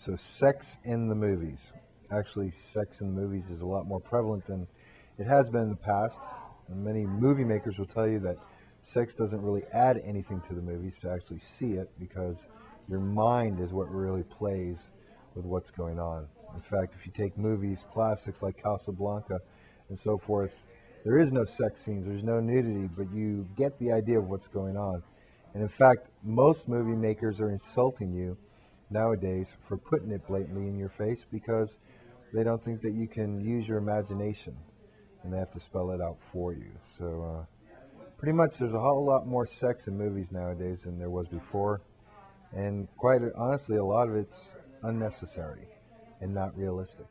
So sex in the movies. Actually, sex in the movies is a lot more prevalent than it has been in the past. And many movie makers will tell you that sex doesn't really add anything to the movies to actually see it, because your mind is what really plays with what's going on. In fact, if you take movies, classics like Casablanca and so forth, there is no sex scenes, there's no nudity, but you get the idea of what's going on. And in fact, most movie makers are insulting you nowadays for putting it blatantly in your face, because they don't think that you can use your imagination, and they have to spell it out for you. So pretty much there's a whole lot more sex in movies nowadays than there was before, and quite honestly, a lot of it's unnecessary and not realistic.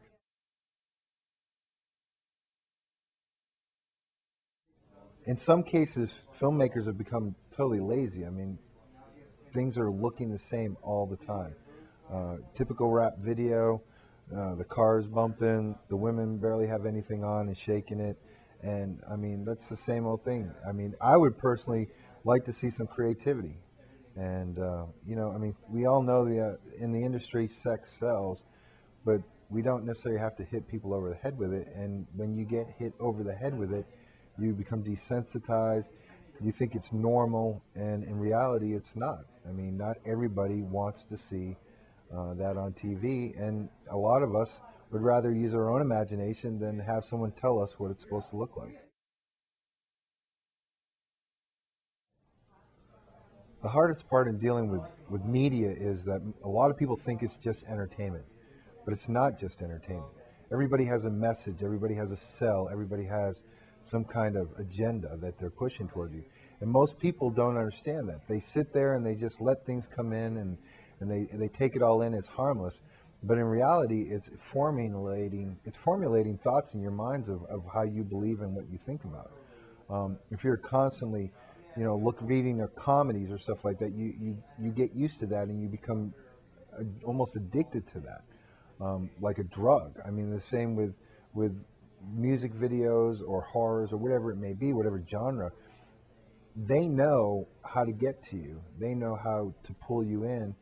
In some cases, filmmakers have become totally lazy. I mean, things are looking the same all the time. Typical rap video, the cars bumping, the women barely have anything on and shaking it. And I mean, that's the same old thing. I mean, I would personally like to see some creativity. And, I mean, we all know in the industry, sex sells, but we don't necessarily have to hit people over the head with it. And when you get hit over the head with it, you become desensitized. You think it's normal, and in reality, it's not. I mean, not everybody wants to see that on TV, and a lot of us would rather use our own imagination than have someone tell us what it's supposed to look like. The hardest part in dealing with media is that a lot of people think it's just entertainment, but it's not just entertainment. Everybody has a message, everybody has a sell, everybody has some kind of agenda that they're pushing toward you. And most people don't understand that. They sit there and they just let things come in, and they take it all in as harmless. But in reality, it's formulating thoughts in your minds of how you believe and what you think about. If you're constantly, reading their comedies or stuff like that, you get used to that, and you become almost addicted to that, like a drug. I mean, the same with music videos or horrors or whatever it may be, whatever genre. They know how to get to you. They know how to pull you in.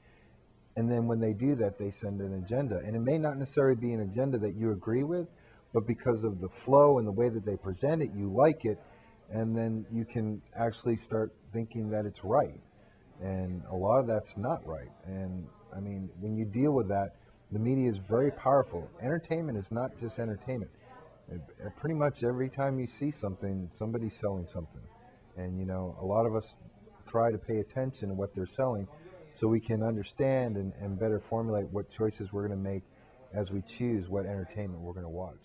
And then when they do that, they send an agenda. And it may not necessarily be an agenda that you agree with, but because of the flow and the way that they present it, you like it. And then you can actually start thinking that it's right. And a lot of that's not right. And I mean, when you deal with that, the media is very powerful. Entertainment is not just entertainment. Pretty much every time you see something, somebody's selling something. And, a lot of us try to pay attention to what they're selling so we can understand and better formulate what choices we're going to make as we choose what entertainment we're going to watch.